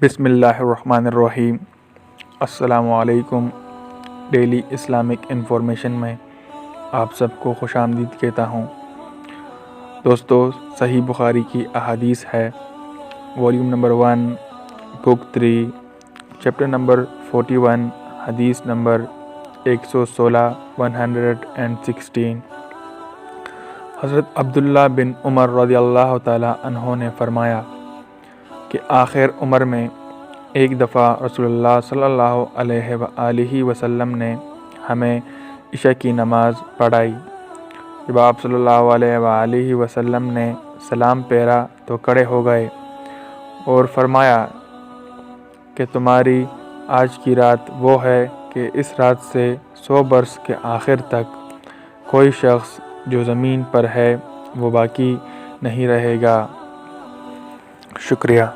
बिस्मिल्लाहिर्रहमानिर्रहीम। अस्सलामुअलैकुम। Daily Islamic information में आप सबको खुशामदीद कहता हूँ। दोस्तों, सही बुखारी की अहादीस है, volume number 1, book 3, chapter number 41, हदीस नंबर 116, 116। हज़रत अब्दुल्ला बिन उमर रज़ियल्लाहु ताला अन्हो ने फरमाया कि आखिर उम्र में एक दफ़ा रसूलुल्लाह सल्लल्लाहु अलैहि वसल्लम ने हमें इशा की नमाज़ पढ़ाई। जब आप सल्लल्लाहु अलैहि वसल्लम ने सलाम फेरा तो खड़े हो गए और फरमाया कि तुम्हारी आज की रात वो है कि इस रात से 100 बरस के आखिर तक कोई शख्स जो ज़मीन पर है वो बाकी नहीं रहेगा। शुक्रिया।